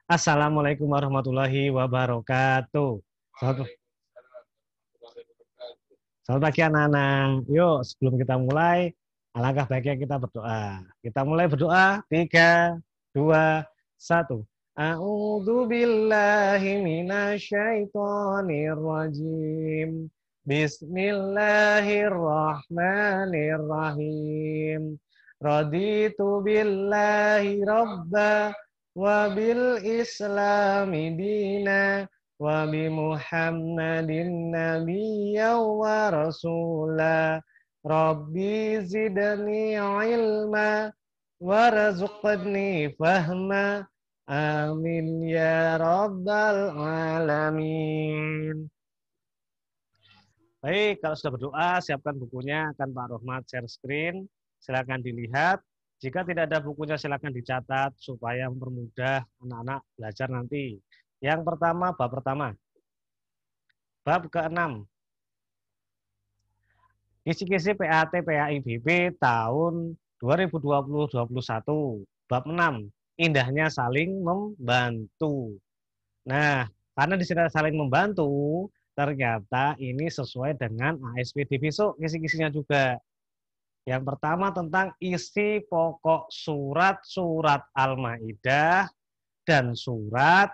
Assalamualaikum warahmatullahi wabarakatuh. Selamat, selamat pagi anak-anak. Yuk, sebelum kita mulai, alangkah baiknya kita berdoa. Kita mulai berdoa. 3, 2, 1. A'udzu billahi minasyaitonir rajim. Bismillahirrahmanirrahim. Raditu billahi rabba wa bil islami dina wa bi Muhammadin nabiyya wa rasula Rabbi zidni ilma warzuqni fahma amin ya rabbal alamin. Baik, kalau sudah berdoa, siapkan bukunya, akan Pak Rohmat share screen. Silakan dilihat. Jika tidak ada bukunya, silakan dicatat supaya mempermudah anak-anak belajar nanti. Yang pertama, bab pertama. Bab ke-6. Kisi-kisi PAT PAIBB tahun 2020-21. Bab 6. Indahnya saling membantu. Nah, karena di sini saling membantu, ternyata ini sesuai dengan ASPD besok kisi-kisinya juga. Yang pertama tentang isi pokok surat Al-Maidah dan surat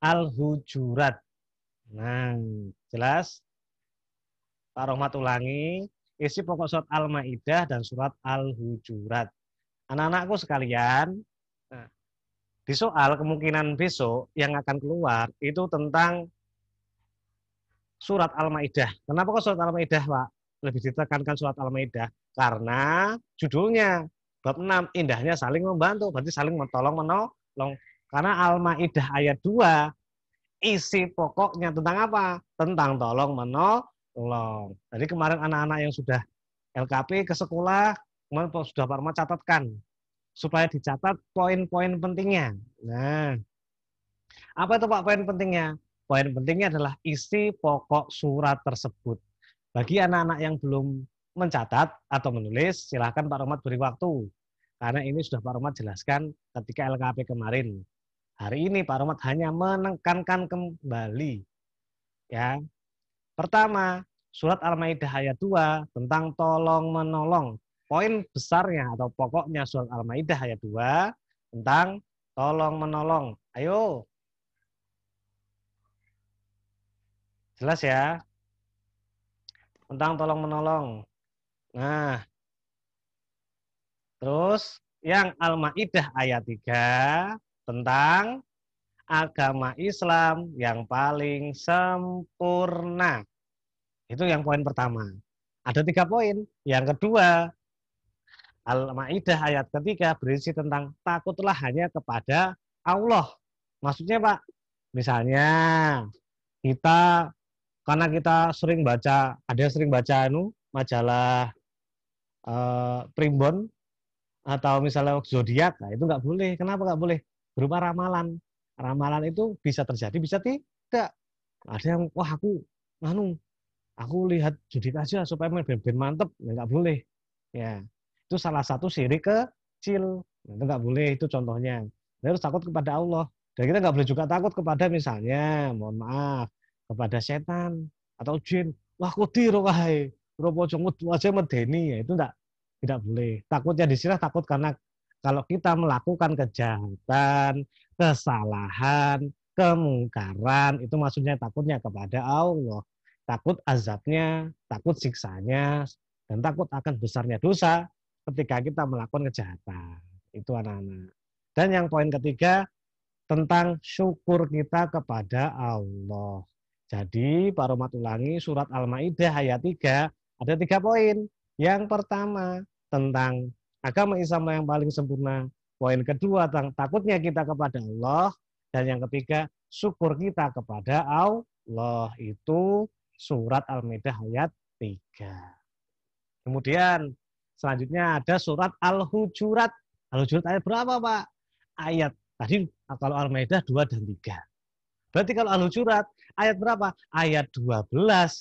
Al-Hujurat. Nah, jelas? Pak Rohmat ulangi, isi pokok surat Al-Maidah dan surat Al-Hujurat. Anak-anakku sekalian, nah, di soal kemungkinan besok yang akan keluar itu tentang surat Al-Maidah. Kenapa kok surat Al-Maidah, Pak? Lebih ditekankan surat Al-Maidah karena judulnya bab 6 indahnya saling membantu, berarti saling mentolong menolong. Karena Al-Maidah ayat 2 isi pokoknya tentang apa? Tentang tolong menolong. Jadi kemarin anak-anak yang sudah LKP ke sekolah, kemarin sudah Pak Rahmat catatkan supaya dicatat poin-poin pentingnya. Nah, apa itu Pak poin pentingnya? Poin pentingnya adalah isi pokok surat tersebut. Bagi anak-anak yang belum mencatat atau menulis, silahkan Pak Rahmat beri waktu. Karena ini sudah Pak Rahmat jelaskan ketika LKP kemarin. Hari ini Pak Rahmat hanya menekankan kembali. Ya. Pertama, surat Al-Maidah ayat 2 tentang tolong menolong. Poin besarnya atau pokoknya surat Al-Maidah ayat 2 tentang tolong menolong. Ayo. Jelas ya? Tentang tolong menolong. Nah, terus yang Al-Maidah ayat 3 tentang agama Islam yang paling sempurna. Itu yang poin pertama. Ada 3 poin. Yang kedua, Al-Maidah ayat ketiga berisi tentang takutlah hanya kepada Allah. Maksudnya Pak, misalnya kita karena kita sering baca, ada yang sering baca majalah Primbon atau misalnya zodiak, nah itu nggak boleh. Kenapa nggak boleh? Berupa ramalan. Ramalan itu bisa terjadi, bisa tidak. Ada yang wah aku lihat zodiak aja supaya ben mantep, nggak boleh. Ya, itu salah satu syirik kecil. Itu nggak boleh, itu contohnya. Kita harus takut kepada Allah. Dan kita nggak boleh juga takut kepada misalnya, mohon maaf, kepada setan atau jin. Wah, kudir wahai. Robo aja medeni, ya itu tidak boleh. Takutnya di sini takut karena kalau kita melakukan kejahatan, kesalahan, kemungkaran, itu maksudnya takutnya kepada Allah. Takut azabnya, takut siksanya, dan takut akan besarnya dosa ketika kita melakukan kejahatan. Itu anak-anak. Dan yang poin ketiga, tentang syukur kita kepada Allah. Jadi, Pak Romat ulangi, surat Al-Maidah ayat 3, ada 3 poin. Yang pertama, tentang agama Islam yang paling sempurna. Poin kedua, tentang takutnya kita kepada Allah. Dan yang ketiga, syukur kita kepada Allah. Itu surat Al-Maidah ayat 3. Kemudian, selanjutnya ada surat Al-Hujurat. Al-Hujurat ayat berapa, Pak? Ayat tadi kalau Al-Maidah 2 dan 3. Berarti kalau Al-Hujurat ayat berapa? Ayat 12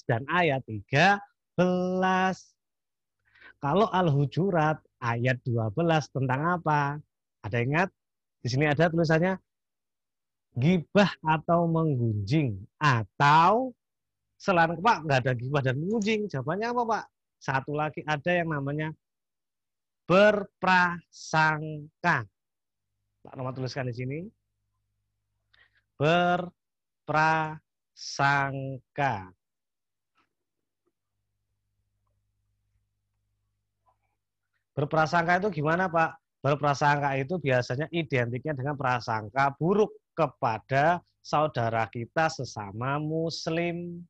dan ayat 13. Kalau Al-Hujurat ayat 12 tentang apa? Ada ingat? Di sini ada tulisannya gibah atau menggunjing, atau selain Pak nggak ada gibah dan menggunjing. Jawabannya apa Pak? Satu lagi ada yang namanya berprasangka. Pak Roma tuliskan di sini. Berprasangka. Berprasangka itu gimana Pak? Berprasangka itu biasanya identiknya dengan prasangka buruk kepada saudara kita sesama muslim.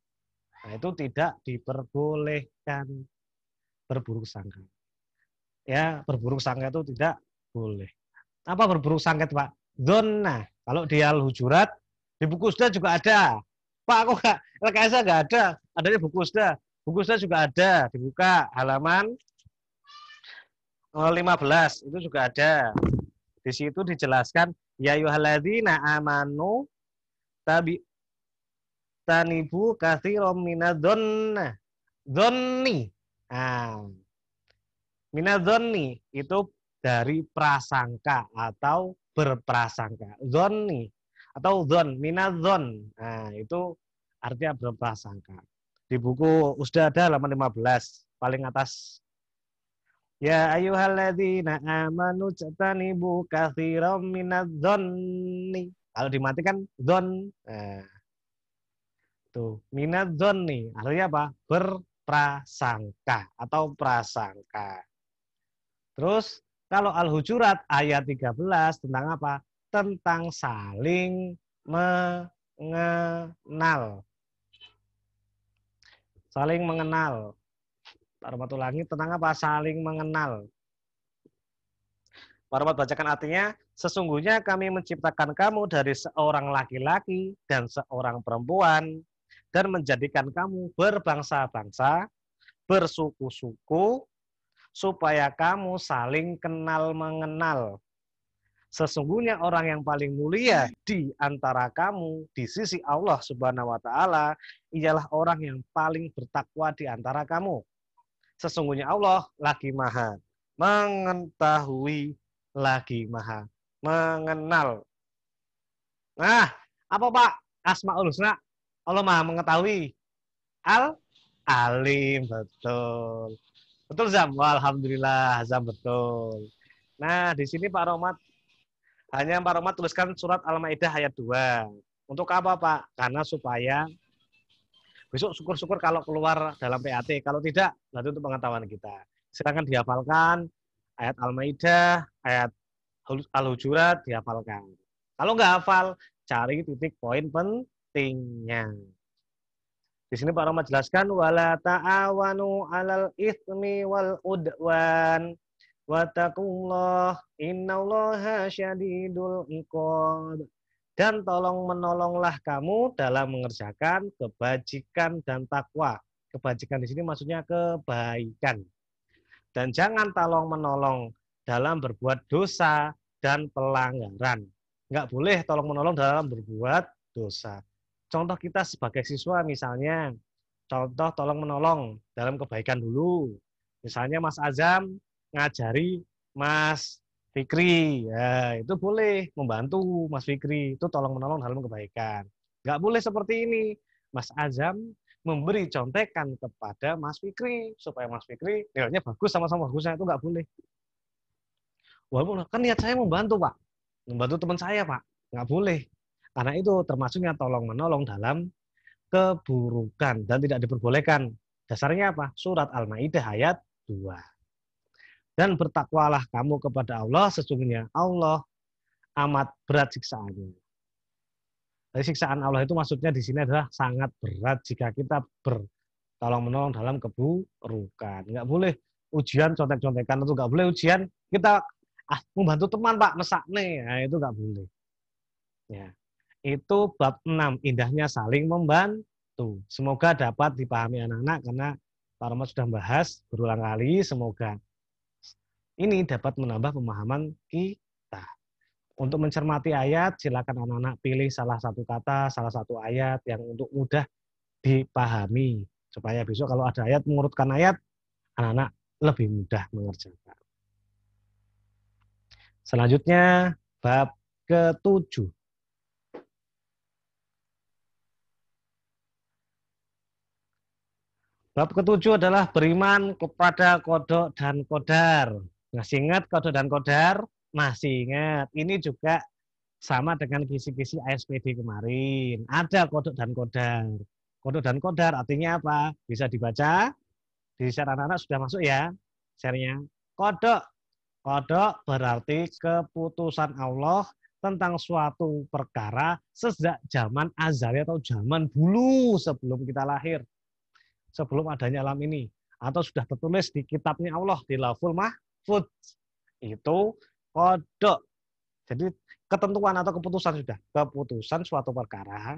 Nah, itu tidak diperbolehkan berburuk sangka. Ya, berburuk sangka itu tidak boleh. Apa berburuk sangka Pak? Zona. Kalau di Al-Hujurat, di buku Usda juga ada. Pak, aku nggak, LKS nggak ada. Adanya buku Usda. Buku Usda juga ada. Dibuka halaman 15 itu juga ada. Di situ dijelaskan ya ayyuhalladzina amanu tabi tanibu katsiran minadh-dhonna. Dhonni. Nah, minadh-dhonni itu dari prasangka atau berprasangka. Dhonni atau dhon, minadh-dhon. Nah, itu artinya berprasangka. Di buku Usda ada halaman 15 paling atas. Ya ayyuhalladzina amanu jatanibu katsiran minadh-dhonni. Kalau dimatikan dhon. Nah, tuh, minadh-dhonni artinya apa? Berprasangka atau prasangka. Terus kalau Al-Hujurat ayat 13 tentang apa? Tentang saling mengenal. Saling mengenal. Pak Rahmat ulangi tentang apa? Saling mengenal. Pak Rahmat bacakan artinya, sesungguhnya kami menciptakan kamu dari seorang laki-laki dan seorang perempuan dan menjadikan kamu berbangsa-bangsa, bersuku-suku, supaya kamu saling kenal mengenal. Sesungguhnya orang yang paling mulia di antara kamu di sisi Allah Subhanahu wa taala ialah orang yang paling bertakwa di antara kamu. Sesungguhnya Allah lagi Maha mengetahui, lagi Maha mengenal. Nah, apa Pak? Asmaul Husna. Allah Maha mengetahui. Al-Alim, betul. Betul Zam? Alhamdulillah Zam betul. Nah, di sini Pak Romat hanya Pak Romat tuliskan surat Al-Maidah ayat 2. Untuk apa Pak? Karena supaya besok syukur-syukur kalau keluar dalam PAT. Kalau tidak, berarti untuk pengetahuan kita. Silakan dihafalkan ayat Al-Maidah, ayat Al-Hujurat dihafalkan. Kalau nggak hafal, cari titik poin pentingnya. Di sini Pak Roma jelaskan wala ta'awanu 'alal itsmi wal udwan wattaqullah innallaha syadidul iqab. Dan tolong menolonglah kamu dalam mengerjakan kebajikan dan takwa. Kebajikan di sini maksudnya kebaikan. Dan jangan tolong menolong dalam berbuat dosa dan pelanggaran. Nggak boleh tolong menolong dalam berbuat dosa. Contoh kita sebagai siswa misalnya, contoh tolong menolong dalam kebaikan dulu. Misalnya Mas Azam ngajari Mas Fikri, ya itu boleh membantu Mas Fikri, itu tolong menolong dalam kebaikan. Nggak boleh seperti ini. Mas Azam memberi contekan kepada Mas Fikri supaya Mas Fikri nilainya bagus sama-sama bagusnya, itu nggak boleh. Walaupun kan niat saya membantu Pak, membantu teman saya Pak, nggak boleh. Karena itu termasuknya tolong menolong dalam keburukan dan tidak diperbolehkan. Dasarnya apa? Surat Al-Maidah ayat 2. Dan bertakwalah kamu kepada Allah, sesungguhnya Allah amat berat siksaannya. Jadi siksaan Allah itu maksudnya di sini adalah sangat berat jika kita bertolong menolong dalam keburukan. Nggak boleh ujian contek-contekan, itu nggak boleh ujian kita membantu teman Pak mesak nih, nah, itu nggak boleh. Ya. Itu bab 6, indahnya saling membantu. Semoga dapat dipahami anak-anak karena Pak Rahmat sudah bahas berulang kali, semoga ini dapat menambah pemahaman kita. Untuk mencermati ayat, silakan anak-anak pilih salah satu kata, salah satu ayat yang untuk mudah dipahami. Supaya besok kalau ada ayat, mengurutkan ayat, anak-anak lebih mudah mengerjakan. Selanjutnya, bab ke-7. Bab ketujuh adalah beriman kepada kodok dan kodar. Masih ingat kodok dan kodar? Masih ingat. Ini juga sama dengan kisi-kisi ASPD kemarin. Ada kodok dan kodar. Kodok dan kodar artinya apa? Bisa dibaca. Di share anak-anak sudah masuk ya share-nya. Kodok. Kodok berarti keputusan Allah tentang suatu perkara sejak zaman azali atau zaman dulu sebelum kita lahir. Sebelum adanya alam ini. Atau sudah tertulis di kitabnya Allah, di Lauhul Mahfudz. Itu kodok. Jadi ketentuan atau keputusan sudah. Keputusan suatu perkara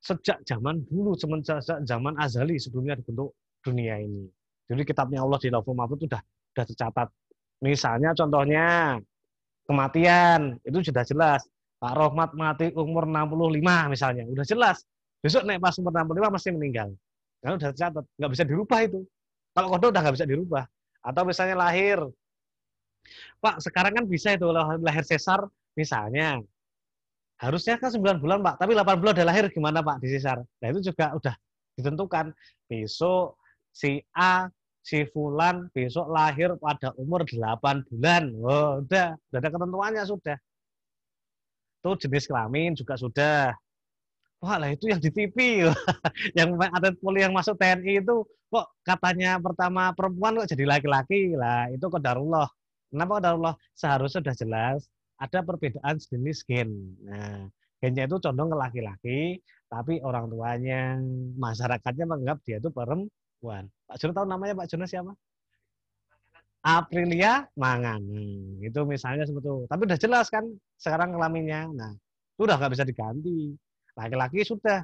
sejak zaman dulu, semenjak zaman azali sebelumnya dibentuk dunia ini. Jadi kitabnya Allah di Lauhul Mahfudz itu sudah tercatat. Misalnya contohnya kematian, itu sudah jelas. Pak Rohmat mati umur 65 misalnya, udah jelas. Besok naik pas umur 65 pasti meninggal. Karena udah tercatat, nggak bisa dirubah itu. Kalau kodok udah nggak bisa dirubah. Atau misalnya lahir, Pak sekarang kan bisa itu lahir sesar misalnya. Harusnya kan 9 bulan Pak, tapi 8 bulan udah lahir gimana Pak di sesar. Nah itu juga udah ditentukan. Besok si A, si Fulan besok lahir pada umur 8 bulan. Oh, udah ada ketentuannya sudah. Itu jenis kelamin juga sudah. Wah lah itu yang di TV. Yang atlet poli yang masuk TNI itu kok katanya pertama perempuan kok jadi laki-laki lah, itu qadarullah. Kenapa qadarullah? Seharusnya sudah jelas ada perbedaan jenis gen. Nah, gennya itu condong ke laki-laki, tapi orang tuanya, masyarakatnya menganggap dia itu perempuan. Pak Jono tahu namanya Pak Jono siapa? Aprilia Mangani. Itu misalnya seperti itu. Tapi udah jelas kan sekarang kelaminnya. Nah, itu udah nggak bisa diganti. Laki-laki sudah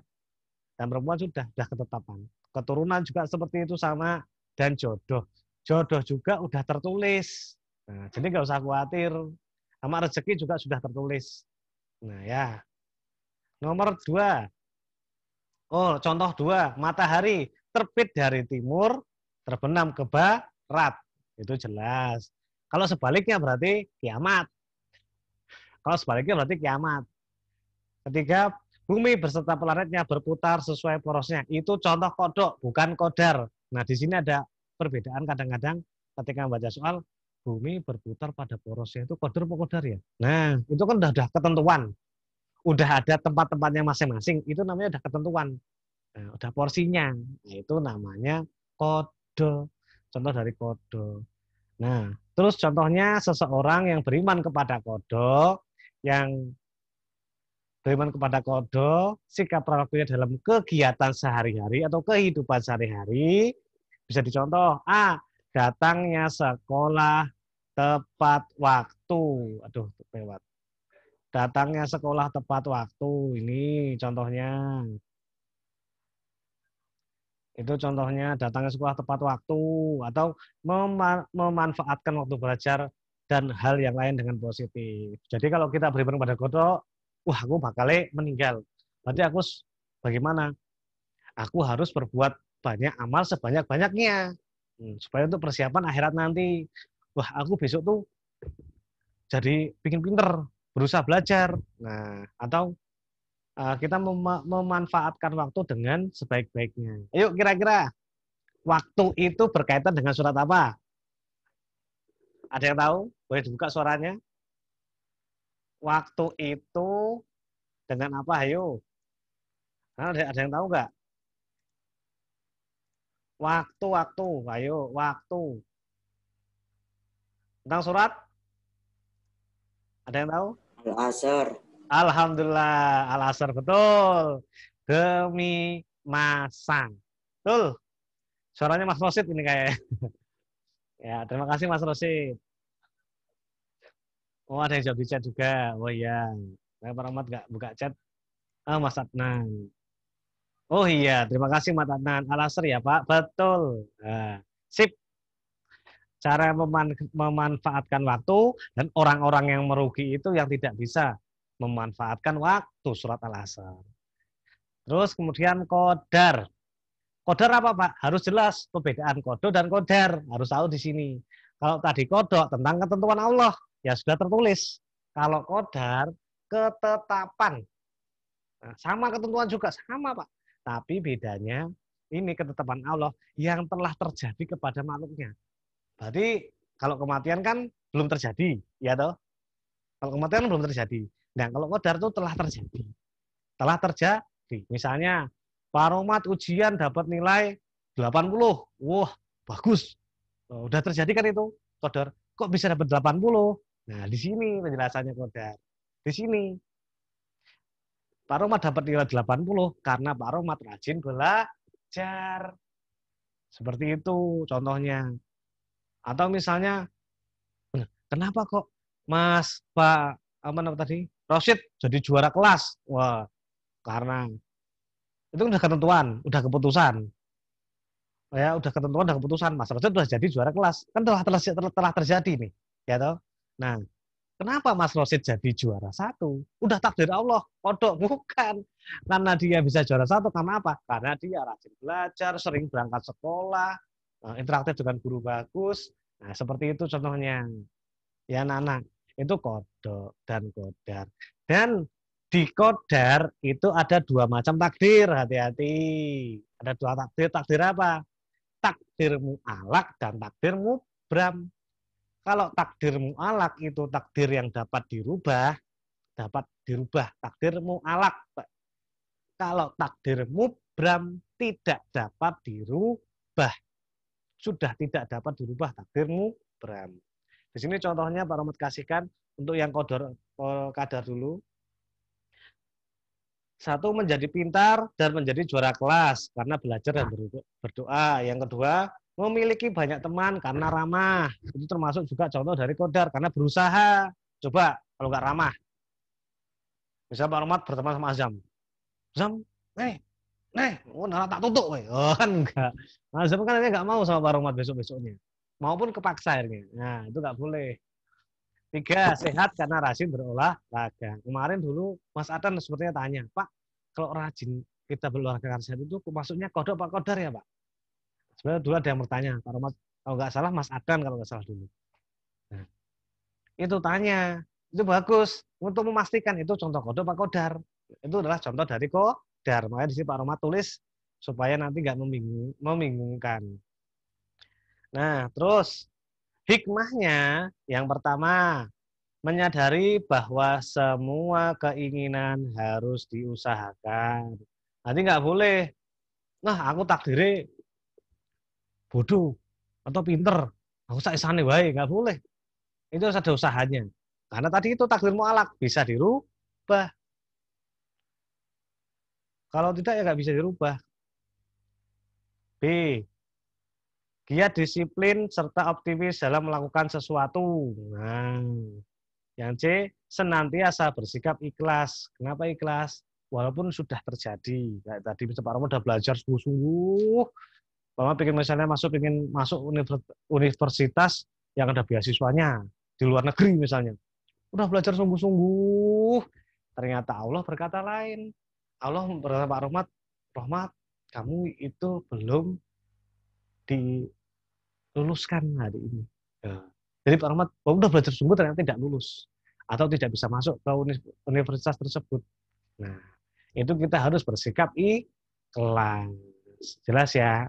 dan perempuan sudah ketetapan. Keturunan juga seperti itu sama, dan jodoh. Jodoh juga udah tertulis. Nah, jadi nggak usah khawatir. Sama rezeki juga sudah tertulis. Nah ya. Nomor 2. Oh, contoh 2. Matahari terbit dari timur, terbenam ke barat. Itu jelas. Kalau sebaliknya berarti kiamat. Kalau sebaliknya berarti kiamat. Ketiga, bumi beserta planetnya berputar sesuai porosnya. Itu contoh kodok, bukan kodar. Nah, di sini ada perbedaan kadang-kadang ketika membaca soal, bumi berputar pada porosnya itu kodar apa kodar ya? Nah, itu kan udah ketentuan. Udah ada tempat-tempatnya masing-masing. Itu namanya udah ketentuan. Nah, udah porsinya. Nah, itu namanya kode. Contoh dari kode. Nah, terus contohnya seseorang yang beriman kepada kodok, yang beriman kepada kodok, sikap perilakunya dalam kegiatan sehari-hari atau kehidupan sehari-hari, bisa dicontoh. A. Datangnya sekolah tepat waktu. Aduh, lewat. Datangnya sekolah tepat waktu. Ini contohnya. Itu contohnya datangnya sekolah tepat waktu atau memanfaatkan waktu belajar dan hal yang lain dengan positif. Jadi kalau kita beriman pada kodok, wah aku bakal meninggal. Berarti aku bagaimana? Aku harus berbuat banyak amal sebanyak-banyaknya. Supaya untuk persiapan akhirat nanti. Wah aku besok tuh jadi bikin pinter, berusaha belajar. Nah, atau kita memanfaatkan waktu dengan sebaik-baiknya. Ayo kira-kira waktu itu berkaitan dengan surat apa? Ada yang tahu? Boleh dibuka suaranya. Waktu itu dengan apa? Ayo. Ada yang tahu nggak? Waktu. Ayo, waktu. Tentang surat? Ada yang tahu? Al-Asr. Alhamdulillah, Al-Asr betul. Demi masa. Betul. Suaranya Mas Rosid ini kayak. Ya, terima kasih Mas Rosid. Oh, ada yang jawab di chat juga. Oh iya. Saya Pak Rahmat nggak buka chat. Mas Adnan. Oh iya, terima kasih Mas Adnan. Al-Asr ya Pak. Betul. Nah, sip. Cara memanfaatkan waktu dan orang-orang yang merugi itu yang tidak bisa memanfaatkan waktu surat Al-Asr. Terus kemudian kodar. Kodar apa Pak? Harus jelas perbedaan kodo dan kodar. Harus tahu di sini. Kalau tadi kodok tentang ketentuan Allah, ya sudah tertulis. Kalau kodar, ketetapan. Nah, sama ketentuan juga, sama Pak. Tapi bedanya ini ketetapan Allah yang telah terjadi kepada makhluknya. Berarti kalau kematian kan belum terjadi, ya toh? Kalau kematian belum terjadi. Nah, kalau qadar itu telah terjadi. Telah terjadi. Misalnya Pak Romat ujian dapat nilai 80. Wah, bagus. Udah terjadi kan itu qadar. Kok bisa dapat 80? Nah, di sini penjelasannya qadar. Di sini Pak Romat dapat nilai 80 karena Pak Romat rajin belajar. Seperti itu contohnya. Atau misalnya, kenapa kok Mas Pak apa nama tadi? Rosid jadi juara kelas? Wah, karena itu udah ketentuan, udah keputusan. Ya, udah ketentuan, udah keputusan. Mas Rosid udah jadi juara kelas. Kan telah terjadi nih, ya toh. Nah, kenapa Mas Rosid jadi juara satu? Udah takdir Allah, kodok bukan. Karena dia bisa juara satu, karena apa? Karena dia rajin belajar, sering berangkat sekolah, interaktif dengan guru bagus. Nah, seperti itu contohnya. Ya, anak-anak. Itu kodok dan qadar. Dan di qadar itu ada dua macam takdir, hati-hati. Ada dua takdir. Takdir apa? Takdir mu'alak dan takdir mubram. Kalau takdir mu'alak itu takdir yang dapat dirubah, takdir mu'alak. Kalau takdir mubram tidak dapat dirubah, sudah tidak dapat dirubah takdir mubram. Di sini contohnya Pak Romat kasihkan untuk yang qadar dulu. Satu, menjadi pintar dan menjadi juara kelas karena belajar dan berdoa. Yang kedua, memiliki banyak teman karena ramah. Itu termasuk juga contoh dari qadar karena berusaha. Coba kalau nggak ramah. Misalnya Pak Romat berteman sama Azam. Azam, tak tutup. Oh, kan enggak. Azam kan nggak mau sama Pak Romat besok-besoknya. Maupun kepaksa akhirnya. Nah, itu nggak boleh. 3, sehat karena rajin berolahraga. Kemarin dulu Mas Adan sepertinya tanya, Pak, kalau rajin kita berolahraga sehat itu maksudnya kodok Pak qadar ya Pak? Sebenarnya dulu ada yang bertanya, kalau nggak salah Mas Adan kalau nggak salah dulu. Nah, itu tanya, itu bagus untuk memastikan itu contoh kodok Pak qadar. Itu adalah contoh dari qadar. Makanya di sini Pak Romat tulis supaya nanti nggak membingungkan. Nah, terus hikmahnya yang pertama, menyadari bahwa semua keinginan harus diusahakan. Nanti nggak boleh, nah aku takdirnya bodoh atau pinter, aku saisane wae, nggak boleh. Itu harus ada usahanya. Karena tadi itu takdir mu'alak, bisa dirubah. Kalau tidak ya nggak bisa dirubah. B, giat disiplin serta optimis dalam melakukan sesuatu. Nah, yang C, senantiasa bersikap ikhlas. Kenapa ikhlas? Walaupun sudah terjadi. Kayak tadi Pak Romo udah belajar sungguh-sungguh. Bapak pengen masuk universitas yang ada beasiswanya di luar negeri misalnya. Udah belajar sungguh-sungguh. Ternyata Allah berkata lain. Allah berkata Pak Rohmat, kamu itu belum diluluskan hari ini. Ya. Jadi Pak Rohmat, udah belajar sungguh ternyata tidak lulus. Atau tidak bisa masuk ke universitas tersebut. Nah, itu kita harus bersikap ikhlas. Jelas ya?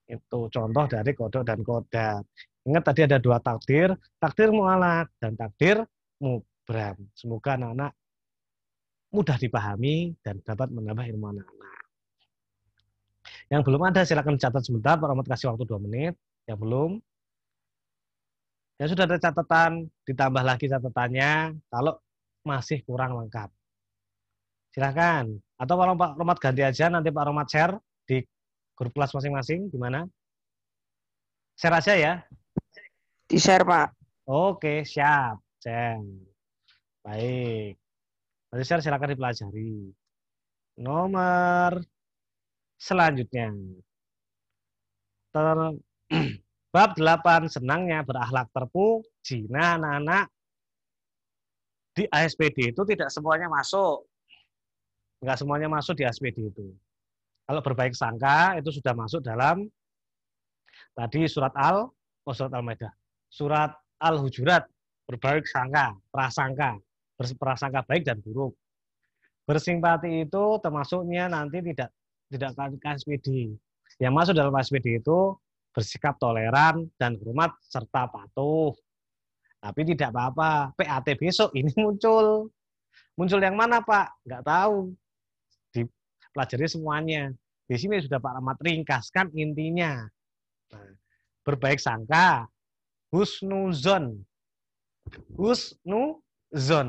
Itu contoh dari kodok dan qadar. Ingat tadi ada dua takdir mu'alak dan takdir mubram. Semoga anak-anak mudah dipahami dan dapat menambah ilmu anak-anak. Yang belum ada silakan catat sebentar, Pak Rahmat kasih waktu 2 menit. Yang belum, ya sudah ada catatan, ditambah lagi catatannya kalau masih kurang lengkap. Silakan. Atau kalau Pak Rahmat ganti aja, nanti Pak Rahmat share di grup kelas masing-masing, gimana? Share aja ya. Di-share, Pak. Oke, siap. Share. Baik. Nanti share silakan dipelajari. Nomor selanjutnya. Bab 8, senangnya berakhlak terpuji. Nah, anak-anak, di ASPD itu tidak semuanya masuk. Enggak semuanya masuk di ASPD itu. Kalau berbaik sangka itu sudah masuk dalam tadi surat Al-Maidah. Surat Al-Hujurat, berbaik sangka, prasangka, berprasangka baik dan buruk. Bersimpati itu termasuknya nanti tidak ke ASPD. Yang masuk dalam SPD itu bersikap toleran dan hormat serta patuh. Tapi tidak apa-apa. PAT besok ini muncul. Muncul yang mana, Pak? Nggak tahu. Dipelajari semuanya. Di sini sudah Pak Rahmat ringkaskan intinya. Nah, berbaik sangka, husnuzon. Husnuzon.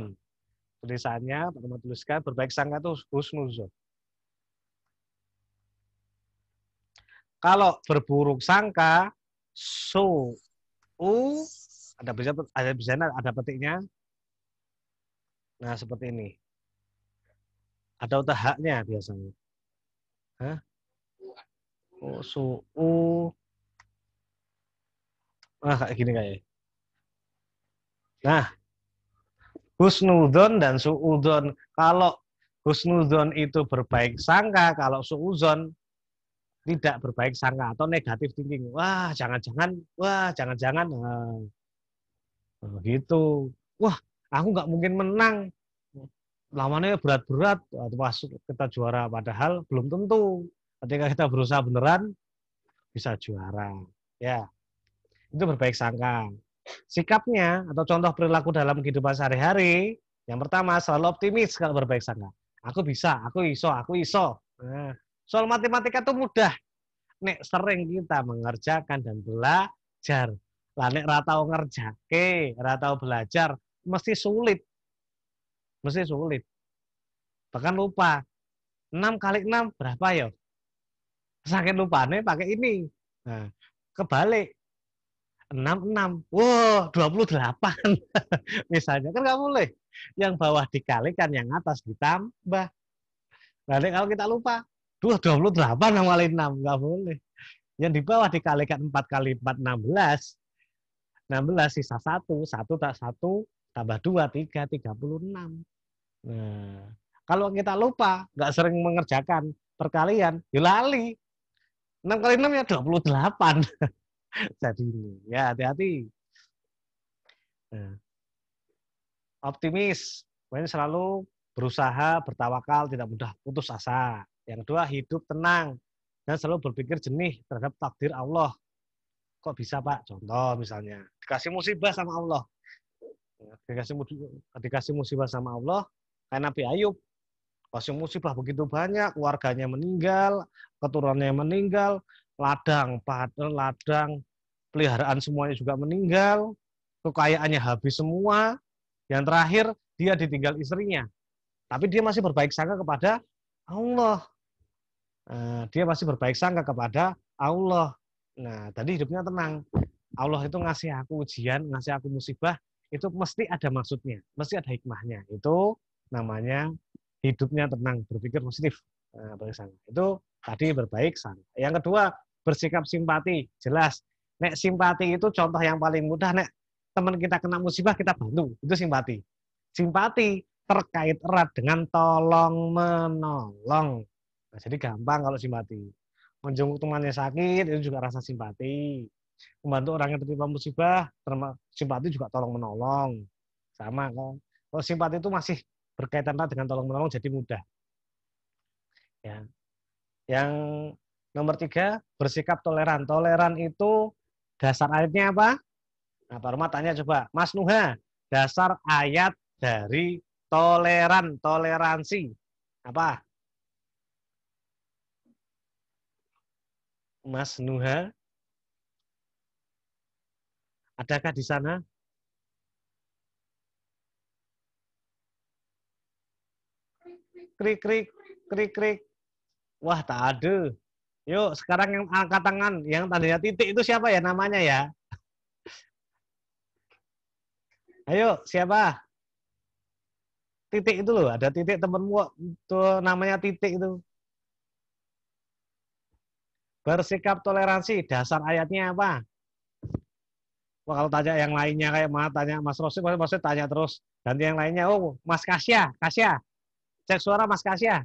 Tulisannya Pak Rahmat tuliskan berbaik sangka itu husnuzon. Kalau berburuk sangka, ada petiknya. Nah, seperti ini. Ada utahaknya biasanya. Hah? Kayak gini kayaknya. Nah, husnudon dan suudon. Kalau husnudon itu berbaik sangka, kalau suudon tidak berbaik sangka atau negatif thinking. Wah, jangan-jangan. Nah, gitu. Wah, aku nggak mungkin menang. Lawannya berat-berat, masuk kita juara. Padahal belum tentu. Ketika kita berusaha beneran, bisa juara. Ya, itu berbaik sangka. Sikapnya atau contoh perilaku dalam kehidupan sehari-hari, yang pertama selalu optimis kalau berbaik sangka. Aku bisa, aku iso. Nah, soal matematika itu mudah. Nek sering kita mengerjakan dan belajar. Lah nek ratau ngerjake, ratau belajar, mesti sulit. Bahkan lupa. 6 kali 6 berapa ya? Saking lupane pakai ini. Nah, kebalik. 6. Wow, 28. Misalnya kan nggak boleh. Yang bawah dikalikan, yang atas ditambah. Nanti kalau kita lupa, 28 kali 6 nggak boleh. Yang di bawah dikalikan 4 kali 4 16. 16 sisa 1 tak 1 tambah 2 3 36. Nah, kalau kita lupa, nggak sering mengerjakan perkalian, ya lali. 6 kali 6 ya 28. Jadi ya hati-hati. Nah, optimis, selalu berusaha, bertawakal, tidak mudah putus asa. Yang kedua, hidup tenang dan selalu berpikir jernih terhadap takdir Allah. Kok bisa, Pak? Contoh misalnya, dikasih musibah sama Allah. Dikasih musibah sama Allah, kayak Nabi Ayub. Kasih musibah begitu banyak, keluarganya meninggal, keturunannya meninggal, ladang, peliharaan semuanya juga meninggal, kekayaannya habis semua. Yang terakhir, dia ditinggal istrinya. Tapi dia masih berbaik sangka kepada Allah. Dia masih berbaik sangka kepada Allah. Nah, tadi hidupnya tenang. Allah itu ngasih aku ujian, ngasih aku musibah, itu mesti ada maksudnya, mesti ada hikmahnya. Itu namanya hidupnya tenang, berpikir positif. Berbaik sangka. Itu tadi berbaik sangka. Yang kedua, bersikap simpati. Jelas. Nek simpati itu contoh yang paling mudah. Nek teman kita kena musibah, kita bantu. Itu simpati. Simpati terkait erat dengan tolong menolong. Nah, jadi gampang kalau simpati. Menjenguk temannya sakit itu juga rasa simpati. Membantu orang yang tertimpa musibah, simpati juga tolong menolong. Sama kan. Kalau simpati itu masih berkaitan dengan tolong menolong jadi mudah. Ya. Yang nomor 3, bersikap toleran. Toleran itu dasar ayatnya apa? Nah, Pak Rumah tanya coba, Mas Nuha, dasar ayat dari toleran, toleransi. Apa? Mas Nuha, adakah di sana? Krik, krik, krik, krik. Wah, tak ada. Yuk, sekarang yang angkat tangan, yang tandanya titik itu siapa ya namanya ya? Ayo, siapa? Titik itu loh, ada titik temenmu tuh namanya titik itu. Bersikap toleransi, dasar ayatnya apa? Wah, kalau tanya yang lainnya kayak tanya Mas Rosi, maksudnya tanya terus. Ganti yang lainnya, oh Mas Kasya, cek suara Mas Kasya.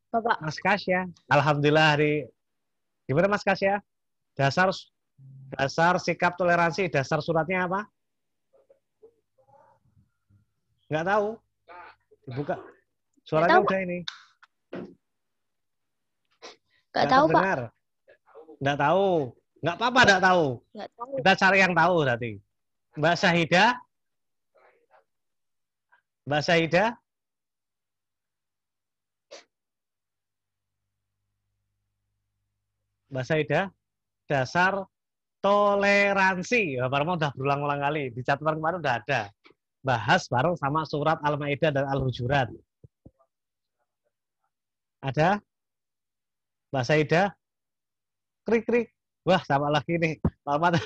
Bapak, Mas Kasya, alhamdulillah hari. Gimana Mas Kasya? Dasar sikap toleransi, dasar suratnya apa? Nggak tahu. Dibuka. nggak Suaranya tahu, Pak. udah ini. Nggak tahu, Pak. terdengar? Nggak tahu. Nggak apa-apa nggak tahu. Nggak tahu. Kita cari yang tahu berarti. Mbak Syahidah? Mbak Syahidah? Mbak Syahidah? Dasar toleransi. Ya, Pak udah berulang-ulang kali. Di catatan kemarin udah ada. Bahas bareng sama surat Al-Maidah dan Al-Hujurat. Ada? Mbak Syahidah? Krik-krik. Wah, sama lagi nih. Pak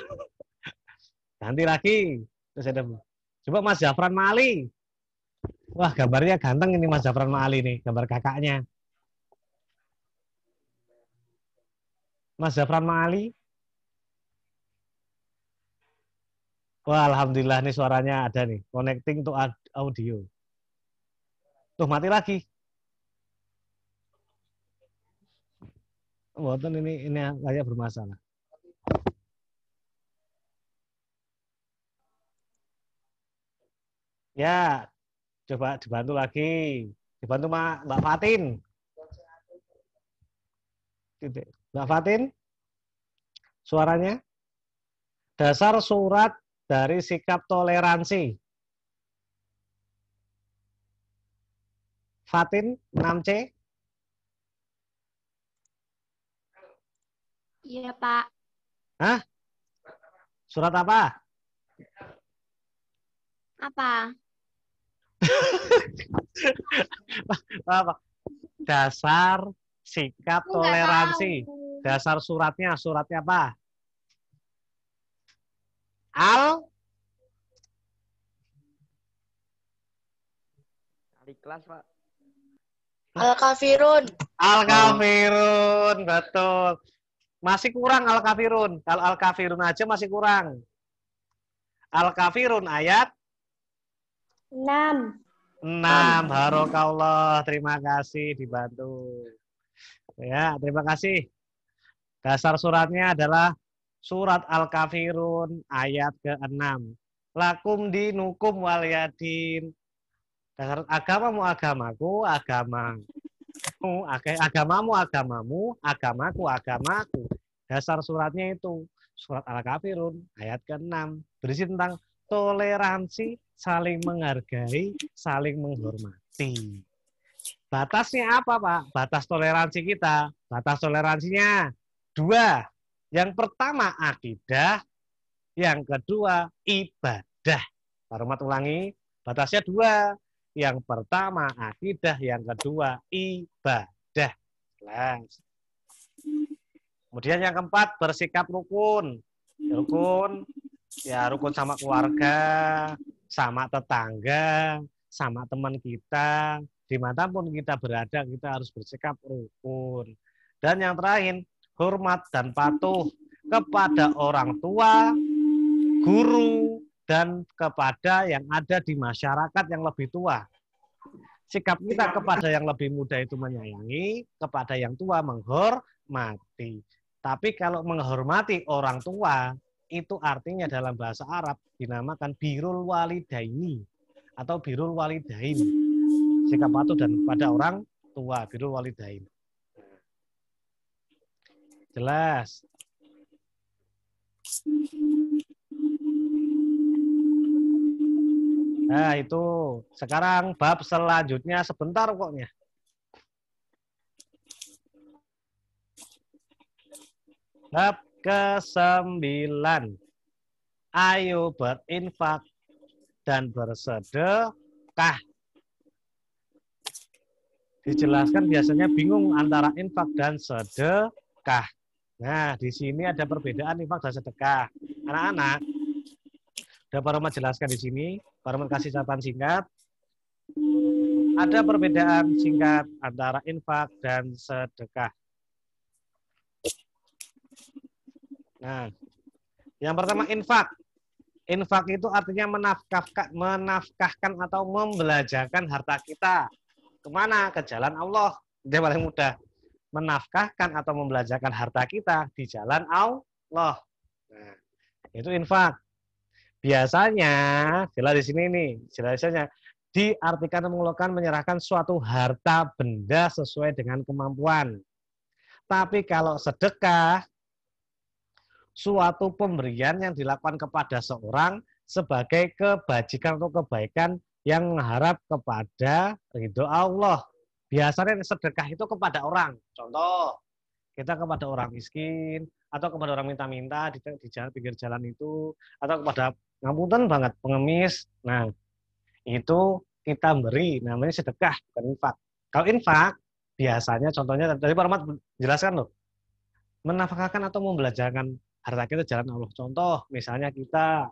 ganti lagi. Terus ada. Coba Mas Zafran Mali. Wah, gambarnya ganteng ini Mas Zafran Mali nih. Gambar kakaknya. Mas Zafran Mali. Wah, alhamdulillah nih suaranya ada nih. Connecting to audio. Tuh, mati lagi. Wonten ini kayak bermasalah. Ya, coba dibantu lagi. Dibantu Mbak Fatin. Mbak Fatin, suaranya. Dasar surat dari sikap toleransi. Fatin, 6C. Iya, Pak. Hah? Surat apa? Apa? Apa? Dasar sikap Aku nggak toleransi. tahu. Dasar suratnya apa? Al-Ikhlas, Pak. Al-Kafirun. Al-Kafirun, betul. Masih kurang Al-Kafirun. Kalau Al-Kafirun aja masih kurang. Al-Kafirun ayat 6. 6. Barokallah. Terima kasih dibantu. Ya, terima kasih. Dasar suratnya adalah surat Al-Kafirun ayat ke-6. Lakum dinukum waliyadin. Dasar agamamu agamaku, agamamu agamamu, agamaku agamaku. Dasar suratnya itu surat Al-Kafirun ayat ke-6. Berisi tentang toleransi, saling menghargai, saling menghormati. Batasnya apa, Pak? Batas toleransi kita. Batas toleransinya 2. Yang pertama akidah, yang kedua ibadah. Pak Rahmat ulangi, batasnya 2. Yang pertama akidah, yang kedua ibadah. Kemudian yang keempat bersikap rukun. Rukun, ya rukun sama keluarga, sama tetangga, sama teman kita. Dimanapun kita berada, kita harus bersikap rukun. Dan yang terakhir, hormat dan patuh kepada orang tua, guru, dan kepada yang ada di masyarakat yang lebih tua. Sikap kita kepada yang lebih muda itu menyayangi, kepada yang tua menghormati. Tapi kalau menghormati orang tua, itu artinya dalam bahasa Arab dinamakan birrul walidaini atau birrul walidain. Sikap patuh dan pada orang tua, birrul walidain. Jelas. Nah, itu. Sekarang bab selanjutnya sebentar koknya. Bab ke-9. Ayo berinfak dan bersedekah. Dijelaskan biasanya bingung antara infak dan sedekah. Nah, di sini ada perbedaan infak dan sedekah. Anak-anak, udah Pak Rahmat jelaskan di sini. Pak Rahmat kasih catatan singkat. Ada perbedaan singkat antara infak dan sedekah. Nah, yang pertama infak. Infak itu artinya menafkahkan atau membelanjakan harta kita. Kemana? Ke jalan Allah. Dia paling mudah. Menafkahkan atau membelanjakan harta kita di jalan Allah. Nah, itu infak. Biasanya, jelas di sini nih, jelasnya diartikan mengeluarkan menyerahkan suatu harta benda sesuai dengan kemampuan. Tapi kalau sedekah, suatu pemberian yang dilakukan kepada seorang sebagai kebajikan atau kebaikan yang mengharap kepada ridho Allah. Biasanya sedekah itu kepada orang. Contoh, kita kepada orang miskin, atau kepada orang minta-minta di jalan, pinggir jalan itu, atau kepada ngapunten banget pengemis. Nah, itu kita beri, namanya sedekah, bukan infak. Kalau infak, biasanya contohnya dari Pak Rahmat jelaskan loh, menafkahkan atau membelanjakan harta kita jalan Allah. Contoh, misalnya kita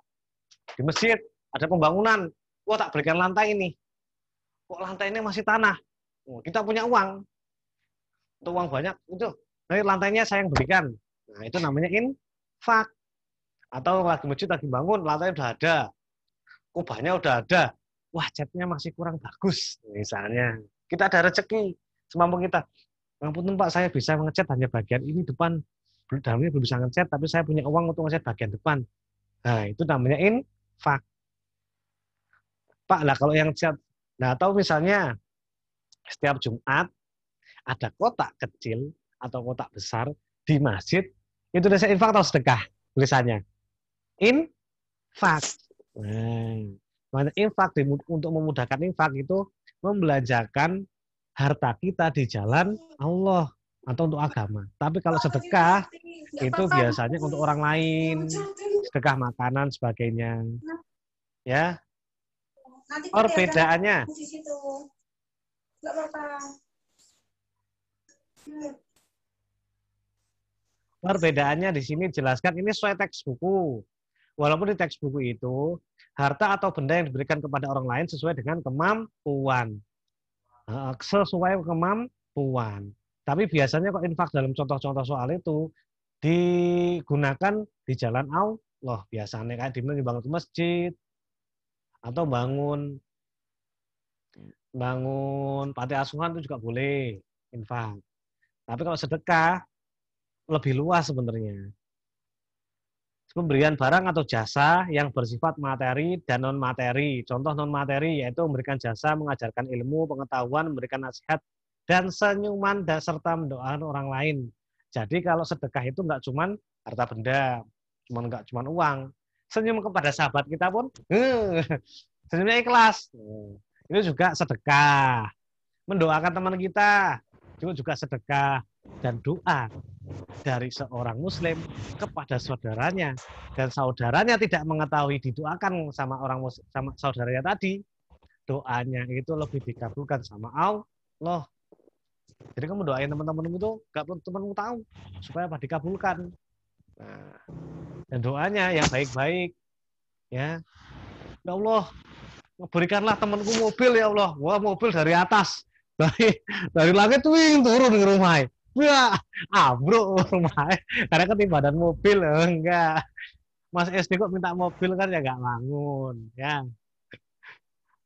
di masjid ada pembangunan, wah tak berikan lantai ini, kok lantai ini masih tanah, kita punya uang, untuk uang banyak, itu nanti lantainya saya yang berikan. Nah, itu namanya infak. Atau lagi masjid lagi bangun, lantai udah ada, kubahnya udah ada, wah catnya masih kurang bagus, misalnya. Kita ada rezeki, semampu kita. Ngapunten Pak, saya bisa ngecat hanya bagian ini depan, dalamnya belum bisa ngecat, tapi saya punya uang untuk ngecat bagian depan. Nah, itu namanya infak. Pak, lah kalau yang cat, nah atau misalnya setiap Jumat ada kotak kecil atau kotak besar di masjid, itu biasanya infak atau sedekah tulisannya? Infak. Nah, infak untuk memudahkan infak itu membelanjakan harta kita di jalan Allah atau untuk agama. Tapi kalau sedekah itu biasanya untuk orang lain, sedekah makanan sebagainya. Ya. Perbedaannya. Perbedaannya di sini jelaskan ini sesuai teks buku. Walaupun di teks buku itu harta atau benda yang diberikan kepada orang lain sesuai dengan kemampuan. Sesuai kemampuan. Tapi biasanya kok infak dalam contoh-contoh soal itu digunakan di jalan Allah. Biasanya kayak dibangun masjid atau bangun panti asuhan itu juga boleh infak. Tapi kalau sedekah lebih luas sebenarnya. Pemberian barang atau jasa yang bersifat materi dan non materi. Contoh non materi yaitu memberikan jasa, mengajarkan ilmu, pengetahuan, memberikan nasihat dan senyuman dan serta mendoakan orang lain. Jadi kalau sedekah itu nggak cuma harta benda, nggak cuma uang. Senyum kepada sahabat kita pun, senyumnya ikhlas. Itu juga sedekah. Mendoakan teman kita itu juga sedekah. Dan doa dari seorang muslim kepada saudaranya dan saudaranya tidak mengetahui didoakan sama sama saudaranya tadi, doanya itu lebih dikabulkan sama Allah. Jadi kamu doain teman-temanmu itu gak perlu temanmu tahu supaya apa dikabulkan. Nah, dan doanya yang baik-baik, ya Allah, berikanlah temanku mobil ya Allah. Wah, mobil dari atas, dari langit turun ke rumah. Wah, bro, rumahnya karena ketimbadan mobil, enggak. Mas SD kok minta mobil kan ya enggak bangun, ya.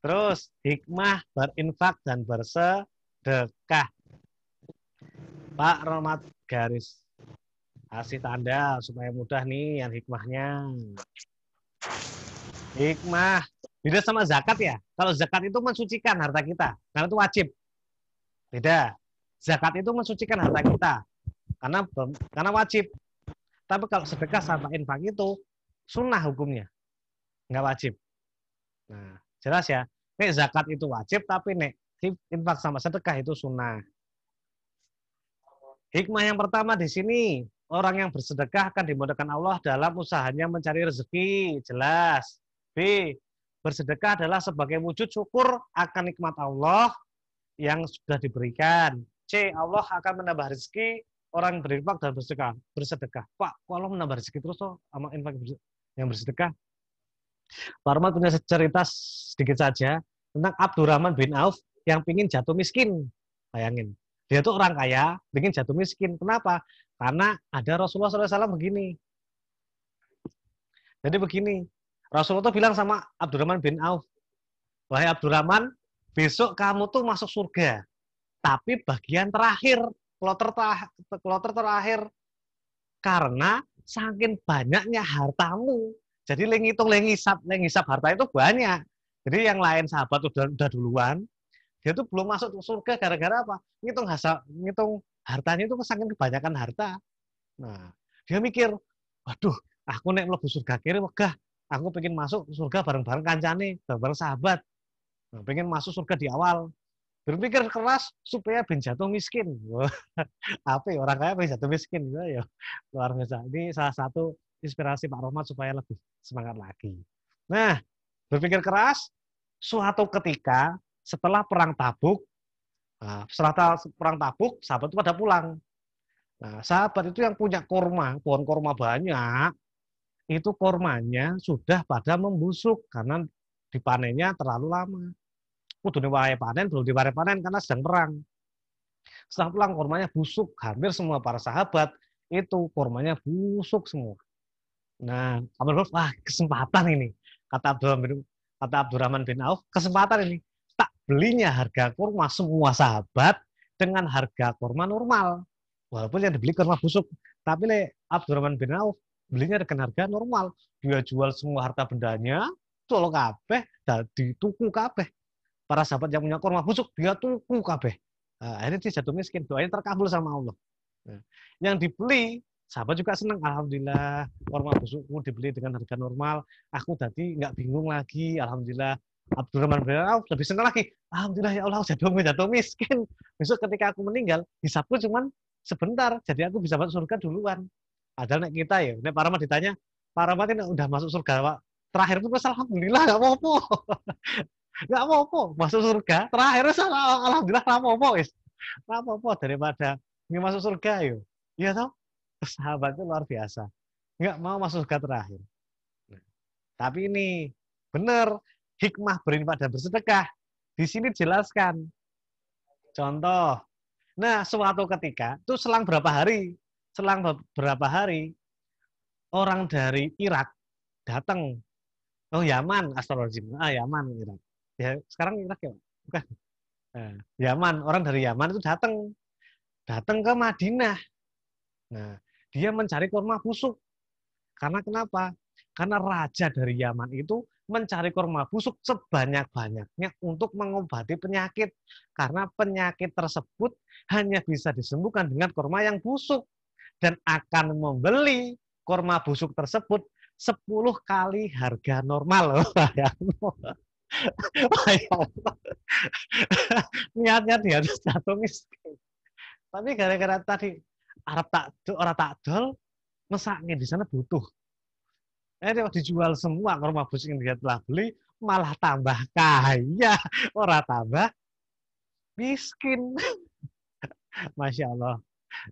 Terus hikmah berinfak dan bersedekah. Pak Rahmat garis kasih tanda supaya mudah nih yang hikmahnya. Hikmah beda sama zakat ya. Kalau zakat itu mensucikan harta kita, karena itu wajib. Beda. Zakat itu mensucikan harta kita karena wajib. Tapi kalau sedekah sama infak itu sunnah hukumnya, nggak wajib. Nah, jelas ya. Nek zakat itu wajib, tapi nek infak sama sedekah itu sunnah. Hikmah yang pertama di sini, orang yang bersedekah akan dimudahkan Allah dalam usahanya mencari rezeki. Jelas. B. Bersedekah adalah sebagai wujud syukur akan nikmat Allah yang sudah diberikan. C. Allah akan menambah rezeki orang berinfak dan bersedekah. Pak, kok Allah menambah rezeki terus toh sama infak yang bersedekah? Pak Rahmat punya cerita sedikit saja tentang Abdurrahman bin Auf yang pingin jatuh miskin. Bayangin, dia tuh orang kaya, pingin jatuh miskin. Kenapa? Karena ada Rasulullah SAW begini. Jadi begini, Rasulullah tuh bilang sama Abdurrahman bin Auf, wahai Abdurrahman, besok kamu tuh masuk surga. Tapi bagian terakhir, kloter terakhir, karena saking banyaknya hartamu, jadi ngisap harta itu banyak. Jadi yang lain sahabat udah duluan, dia tuh belum masuk surga gara-gara apa? Ngitung hartanya itu saking kebanyakan harta. Nah, dia mikir, waduh, aku nek mlebu surga kiri wegah, aku pengen masuk surga bareng-bareng kancane, bareng sahabat. Nah, pengen masuk surga di awal. Berpikir keras supaya ben jatuh miskin. Apa ya, orang kaya pengen jatuh miskin gitu ya. Luar biasa. Ini salah satu inspirasi Pak Rohmat supaya lebih semangat lagi. Nah, berpikir keras, suatu ketika setelah perang Tabuk, setelah perang Tabuk, sahabat itu pada pulang. Nah, sahabat itu yang punya kurma, pohon kurma banyak, itu kurmanya sudah pada membusuk karena dipanennya terlalu lama. Udah diwarai panen, belum diwarai panen karena sedang perang. Setelah pulang kurmanya busuk, hampir semua para sahabat itu kurmanya busuk semua. Nah, Abdul wah kesempatan ini, kata Abdurrahman bin Auf, kesempatan ini tak belinya harga kurma semua sahabat dengan harga kurma normal. Walaupun yang dibeli kurma busuk, tapi Abdurrahman bin Auf belinya dengan harga normal. Dia jual semua harta bendanya, tolong kabeh, di tuku kabeh. Para sahabat yang punya kurma busuk, dia tuku kabeh. Nah, akhirnya dia jatuh miskin, doanya terkabul sama Allah. Nah, yang dibeli, sahabat juga senang. Alhamdulillah, kurma busukku dibeli dengan harga normal. Aku tadi nggak bingung lagi. Alhamdulillah. Abdurrahman bin Auf lebih senang lagi. Alhamdulillah ya Allah, jatuh miskin. Besok ketika aku meninggal, hisapku cuman sebentar. Jadi aku bisa masuk surga duluan. Padahal nek kita ya, nek Pak Rahmat ditanya, Pak Rahmat ini udah masuk surga, Pak. Terakhir pun alhamdulillah nggak apa-apa. Nggak apa-apa, masuk surga. Terakhir alhamdulillah nggak apa-apa, wis. Nggak apa-apa daripada nggak masuk surga yuk. Iya toh? Sahabat itu luar biasa. Nggak mau masuk surga terakhir. Nah, tapi ini benar hikmah berinfak dan bersedekah. Di sini dijelaskan. Contoh. Nah, suatu ketika itu selang berapa hari? Selang beberapa hari orang dari Irak datang. Oh, Yaman, astagfirullahaladzim. Yaman, Irak. Ya, sekarang Irak ya, bukan. Nah, Yaman, orang dari Yaman itu datang ke Madinah. Nah, dia mencari kurma busuk. Karena kenapa? Karena raja dari Yaman itu mencari kurma busuk sebanyak-banyaknya untuk mengobati penyakit. Karena penyakit tersebut hanya bisa disembuhkan dengan kurma yang busuk. Dan akan membeli kurma busuk tersebut 10 kali harga normal. Niatnya dia jatuh miskin. Tapi gara-gara tadi Arab tak orang tak dol, mesaknya di sana butuh. Dia dijual semua kurma busuk yang dia telah beli, malah tambah kaya, orang tambah miskin. Masya Allah.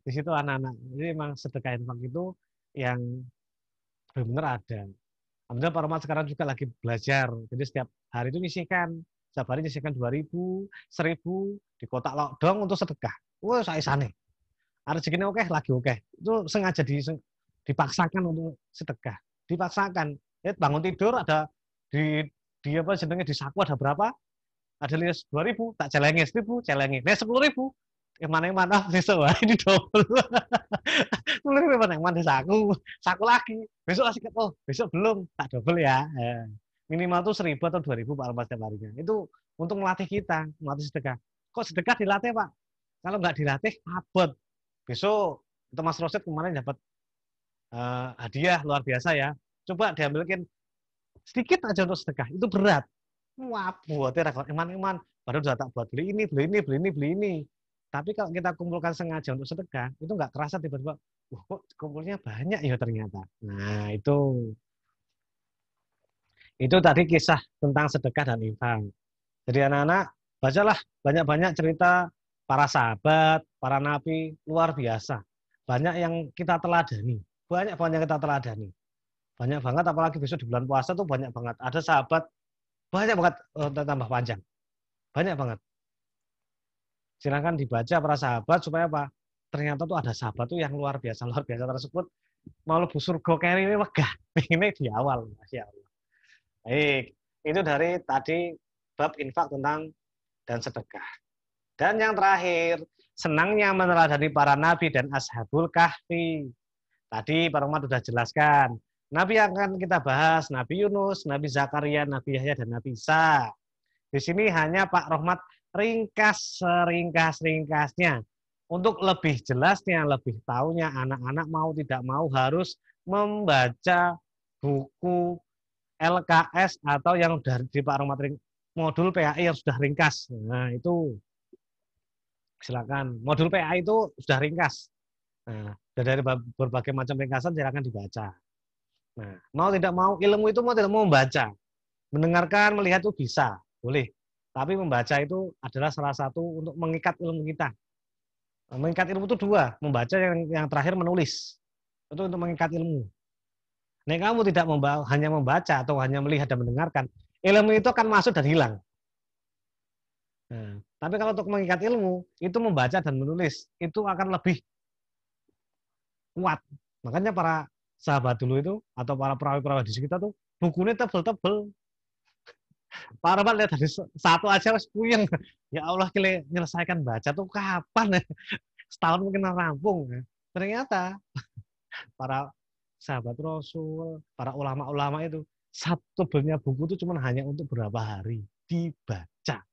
Di situ anak-anak. Jadi memang sedekah infak itu yang benar-benar ada. Alhamdulillah Pak Rahmat sekarang juga lagi belajar. Jadi setiap hari itu nyisihkan. Setiap hari nyisihkan 2.000, 1.000 di kotak lokdong untuk sedekah. Wah, saya sana. Rezekinya oke, lagi oke. Itu sengaja dipaksakan untuk sedekah. Dipaksakan. Bangun tidur ada di apa jenenge di saku ada berapa? Ada 2.000, tak celengi 1.000, celengi. 10.000. Yang mana besok wah ini double. 10.000 yang mana saku lagi. Besok asik besok belum, tak double ya. Minimal tuh 1.000 atau 2.000 Pak Almas setiap harinya. Itu untuk melatih kita, melatih sedekah. Kok sedekah dilatih Pak? Kalau nggak dilatih, abot. Besok itu Mas Roset kemarin dapat hadiah luar biasa ya. Coba diambilkan sedikit aja untuk sedekah. Itu berat. Wah, buatnya iman-iman. Padahal sudah tak buat beli ini. Tapi kalau kita kumpulkan sengaja untuk sedekah, itu nggak kerasa tiba-tiba, kok kumpulnya banyak ya ternyata. Nah, itu tadi kisah tentang sedekah dan infak. Jadi anak-anak, bacalah banyak-banyak cerita para sahabat, para nabi, luar biasa. Banyak yang kita teladani. Banyak kita teladani. Banyak banget, apalagi besok di bulan puasa tuh banyak banget. Ada sahabat, banyak banget, tambah panjang. Banyak banget. Silakan dibaca para sahabat supaya apa? Ternyata tuh ada sahabat tuh yang luar biasa tersebut mau lebu surga keri ini wegah. Ini di awal, Masya Allah. Baik, itu dari tadi bab infak tentang dan sedekah. Dan yang terakhir, senangnya meneladani para nabi dan ashabul kahfi. Tadi Pak Rahmat sudah jelaskan. Nabi yang akan kita bahas, Nabi Yunus, Nabi Zakaria, Nabi Yahya, dan Nabi Isa. Di sini hanya Pak Rahmat ringkas seringkas-ringkasnya Untuk lebih jelasnya, lebih tahunya, anak-anak mau tidak mau harus membaca buku LKS atau yang dari di Pak Rahmat modul PAI yang sudah ringkas. Nah, itu silakan. Modul PAI itu sudah ringkas. Nah, dari berbagai macam ringkasan silakan dibaca. Nah, mau tidak mau ilmu itu mau tidak mau membaca. Mendengarkan, melihat itu bisa, boleh. Tapi membaca itu adalah salah satu untuk mengikat ilmu kita. Mengikat ilmu itu dua, membaca yang terakhir menulis. Itu untuk mengikat ilmu. Nek kamu tidak hanya membaca atau hanya melihat dan mendengarkan, ilmu itu akan masuk dan hilang. Nah, tapi kalau untuk mengikat ilmu, itu membaca dan menulis, itu akan lebih kuat. Makanya para sahabat dulu itu, atau para perawi-perawi di sekitar tuh, bukunya tebel-tebel. Para Rahmat lihat dari satu aja wis puyeng. Ya Allah, kile menyelesaikan baca tuh kapan ya? Setahun mungkin rampung. Ternyata para sahabat Rasul, para ulama-ulama itu satu tebelnya buku itu cuma hanya untuk berapa hari dibaca.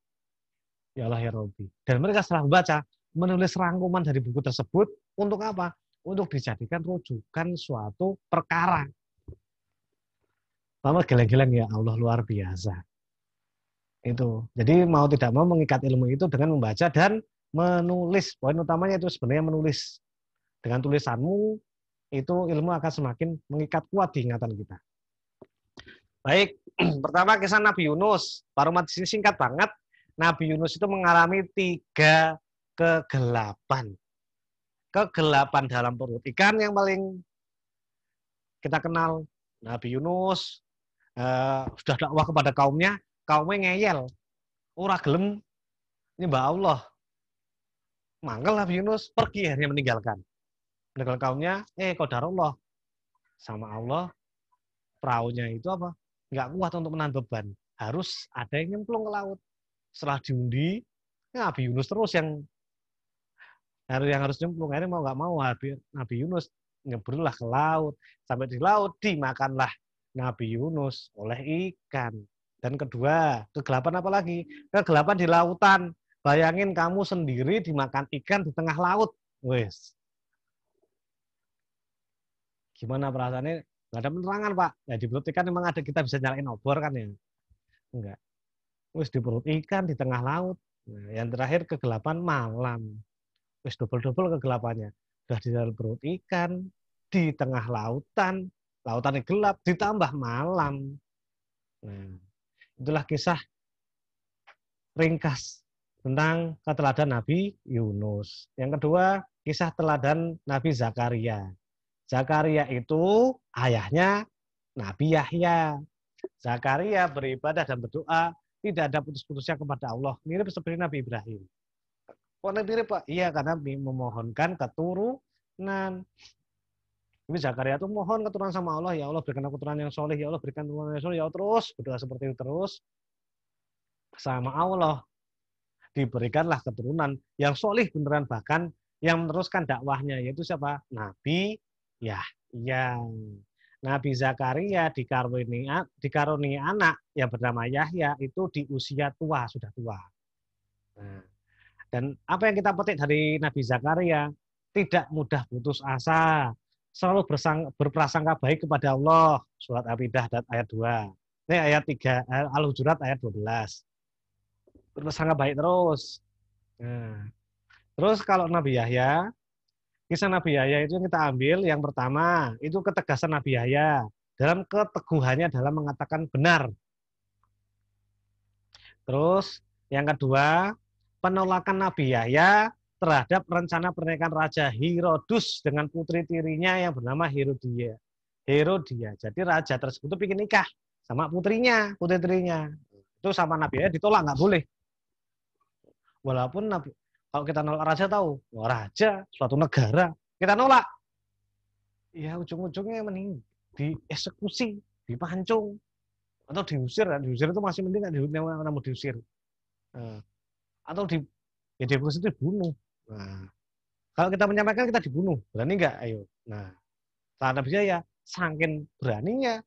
Ya Allah ya Rabbi. Dan mereka setelah membaca, menulis rangkuman dari buku tersebut untuk apa? Untuk dijadikan rujukan suatu perkara. Mama geleng-geleng ya Allah luar biasa. Itu. Jadi mau tidak mau mengikat ilmu itu dengan membaca dan menulis. Poin utamanya itu sebenarnya menulis. Dengan tulisanmu itu ilmu akan semakin mengikat kuat di ingatan kita. Baik, pertama kisah Nabi Yunus. Pak Rahmat di sini singkat banget. Nabi Yunus itu mengalami 3 kegelapan. Kegelapan dalam perut ikan yang paling kita kenal. Nabi Yunus sudah dakwah kepada kaumnya ngeyel. Ora gelem nyembah Allah. Mangkel Nabi Yunus pergi akhirnya meninggalkan kaumnya. Qadarullah sama Allah perahunya itu apa? Nggak kuat untuk menahan beban. Harus ada yang nyemplung ke laut. Setelah diundi, Nabi Yunus terus yang harus nyemplung. Akhirnya mau nggak mau Nabi Yunus nyebranglah ke laut. Sampai di laut dimakanlah Nabi Yunus oleh ikan. Dan kedua, kegelapan apa lagi? Kegelapan di lautan. Bayangin kamu sendiri dimakan ikan di tengah laut. Wes. Gimana perasaannya? Nggak ada penerangan, Pak. Ya di perut ikan memang ada, kita bisa nyalain obor kan ya? Enggak. Wes di perut ikan di tengah laut. Nah, yang terakhir kegelapan malam. Wes double-double kegelapannya. Sudah di dalam perut ikan, di tengah lautan, lautannya gelap, ditambah malam. Nah, itulah kisah ringkas tentang keteladan Nabi Yunus. Yang kedua, kisah teladan Nabi Zakaria. Zakaria itu ayahnya Nabi Yahya. Zakaria beribadah dan berdoa, tidak ada putus-putusnya kepada Allah. Mirip seperti Nabi Ibrahim. Kok mirip, Pak? Iya, karena memohonkan keturunan. Tapi Zakaria itu mohon keturunan sama Allah. Ya Allah, berikan aku keturunan yang soleh. Ya Allah, berikan keturunan yang soleh. Ya Allah, terus berdoa seperti itu terus. Sama Allah diberikanlah keturunan yang soleh beneran, bahkan yang meneruskan dakwahnya, yaitu siapa? Nabi Yahya. Nabi Zakaria dikaruniai anak yang bernama Yahya itu di usia tua, sudah tua. Nah, dan apa yang kita petik dari Nabi Zakaria? Tidak mudah putus asa, selalu berprasangka baik kepada Allah. Surat Al-Idah ayat 2. Ini ayat 3, Al-Hujurat ayat 12. Berprasangka baik terus. Nah, terus kalau Nabi Yahya, kisah Nabi Yahya itu yang kita ambil, yang pertama, itu ketegasan Nabi Yahya dalam keteguhannya dalam mengatakan benar. Terus yang kedua, penolakan Nabi Yahya terhadap rencana pernikahan Raja Herodus dengan putri tirinya yang bernama Herodia. Jadi raja tersebut itu ingin nikah sama putri tirinya. Itu sama Nabi Yahya ditolak, nggak boleh. Walaupun Nabi, kalau kita nolak raja tahu, raja suatu negara, kita nolak, ya ujung-ujungnya mending dieksekusi, dipancung, atau diusir. Diusir itu masih mending nggak diusir. Atau dieksekusi itu dibunuh. Nah, kalau kita menyampaikan kita dibunuh, berani nggak? Ayo. Nah, saat Nabi Yahya saking beraninya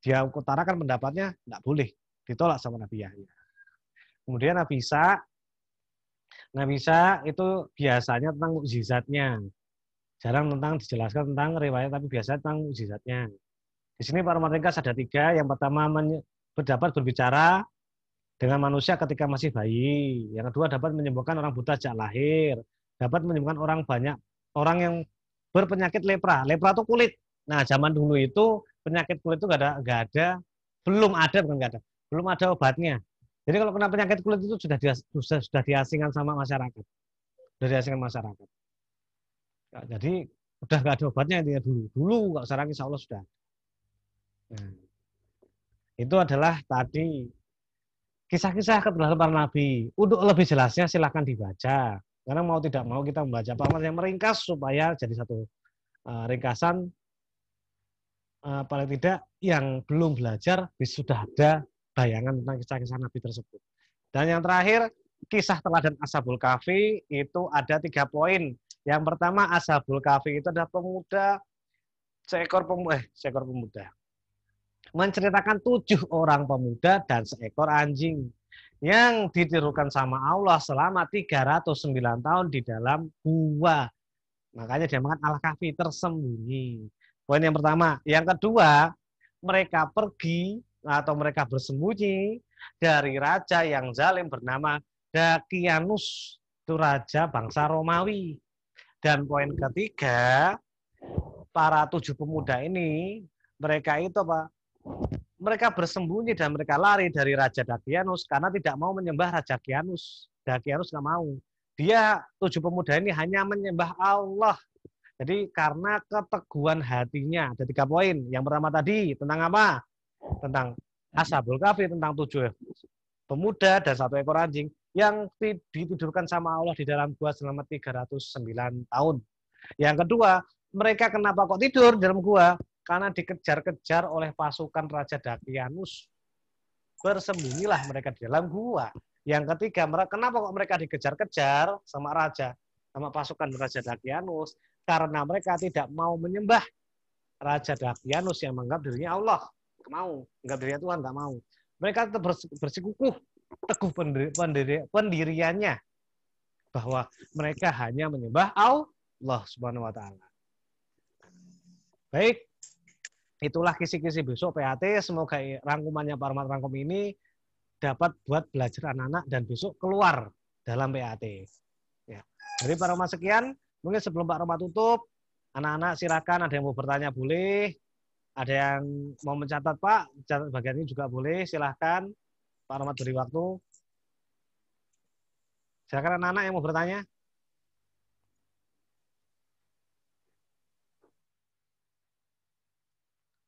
dia utarakan pendapatnya, nggak boleh, ditolak sama Nabi Yahya. Kemudian Nabi Isa Nah, bisa itu biasanya tentang mukjizatnya. Jarang tentang dijelaskan tentang riwayat, tapi biasanya tentang mukjizatnya. Di sini para ringkas ada 3. Yang pertama dapat berbicara dengan manusia ketika masih bayi. Yang kedua dapat menyembuhkan orang buta sejak lahir. Dapat menyembuhkan orang yang berpenyakit lepra. Lepra itu kulit. Nah, zaman dulu itu penyakit kulit itu belum ada, bukan nggak ada, belum ada obatnya. Jadi kalau kena penyakit kulit itu sudah diasingkan sama masyarakat. Sudah diasingkan masyarakat. Nah, jadi udah nggak ada obatnya intinya dulu. Dulu nggak sekarang insya Allah sudah. Nah, itu adalah tadi kisah-kisah keberhasilan para nabi. Untuk lebih jelasnya silahkan dibaca. Karena mau tidak mau kita membaca Pak yang meringkas supaya jadi satu ringkasan paling tidak yang belum belajar sudah ada bayangan tentang kisah-kisah nabi tersebut. Dan yang terakhir, kisah teladan Ashabul Kahfi itu ada 3 poin. Yang pertama, Ashabul Kahfi itu adalah seekor pemuda. Menceritakan 7 orang pemuda dan seekor anjing yang ditirukan sama Allah selama 309 tahun di dalam gua. Makanya dia makan Al-Kahfi, tersembunyi. Poin yang pertama. Yang kedua, mereka pergi atau mereka bersembunyi dari raja yang zalim bernama Dakianus. Itu raja bangsa Romawi. Dan poin ketiga, para 7 pemuda ini, mereka itu apa? Mereka bersembunyi dan mereka lari dari Raja Dakianus karena tidak mau menyembah Raja Dakianus. Dakianus nggak mau. Dia 7 pemuda ini hanya menyembah Allah. Jadi karena keteguhan hatinya ada 3 poin. Yang pertama tadi tentang apa? Tentang Ashabul Kahfi, tentang 7 pemuda dan 1 ekor anjing yang ditidurkan sama Allah di dalam gua selama 309 tahun. Yang kedua, mereka kenapa kok tidur di dalam gua? Karena dikejar-kejar oleh pasukan Raja Dakianus. Bersembunyilah mereka di dalam gua. Yang ketiga, kenapa kok mereka dikejar-kejar sama raja, sama pasukan Raja Dakianus? Karena mereka tidak mau menyembah Raja Dakianus yang menganggap dirinya Allah. Nggak mau, menganggap dirinya Tuhan, nggak mau. Mereka tetap bersikukuh, teguh pendiriannya bahwa mereka hanya menyembah Allah Subhanahu wa taala. Baik, itulah kisi-kisi besok PAT. Semoga rangkumannya Pak Rahmat Rangkum ini dapat buat belajar anak-anak dan besok keluar dalam PAT. Ya. Jadi Pak Rahmat sekian. Mungkin sebelum Pak Rahmat tutup, anak-anak silakan, ada yang mau bertanya boleh. Ada yang mau mencatat Pak, catat bagian ini juga boleh. Silahkan Pak Rahmat beri waktu. Silakan anak-anak yang mau bertanya.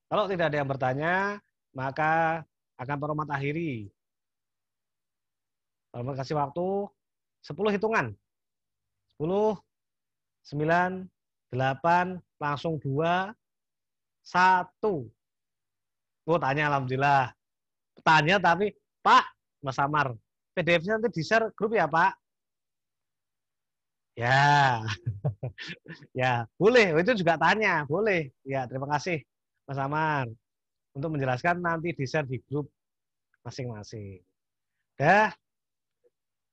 Kalau tidak ada yang bertanya, maka akan Pak Rahmat akhiri. Pak Rahmat kasih waktu 10 hitungan. 10, 9, 8, langsung 2, 1. Oh, tanya alhamdulillah. Tanya tapi, Pak, Mas Samar, PDF-nya nanti di-share grup ya, Pak? Ya. Ya, boleh. Itu juga tanya, boleh. Ya, terima kasih Mas Samar untuk menjelaskan, nanti di-share di grup masing-masing. Dah.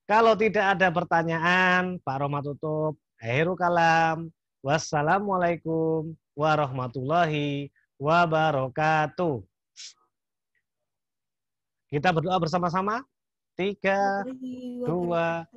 Kalau tidak ada pertanyaan, Pak Roma tutup. Akhirul kalam. Wassalamualaikum warahmatullahi wabarakatuh. Kita berdoa bersama-sama. 3, 2, 1.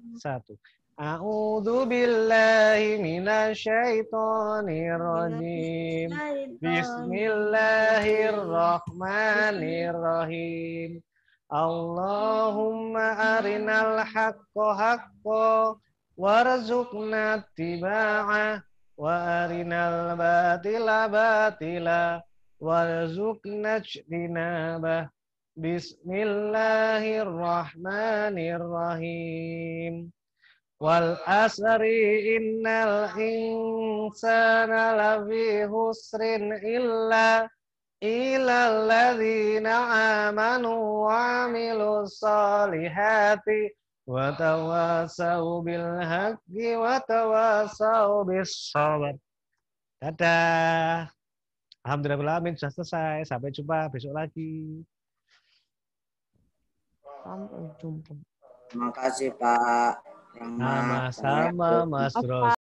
A'udzu billahi minasyaitonir rajim. Bismillahirrahmanirrahim. Allahumma arinal haqqo haqqo warzuqna ittiba'ah wa arinal batila batila warzuqna ijtinabah. Bismillahirrahmanirrahim. Wal asri innal insana lafi husrin illa illalladzina amanu wa amilus solihati wa tawasau bil haqqi wa tawasau bis sabr. Dadah. Alhamdulillah sudah selesai. Sampai jumpa besok lagi. Sampai jumpa. Terima kasih Pak. Sama-sama Mas Ros.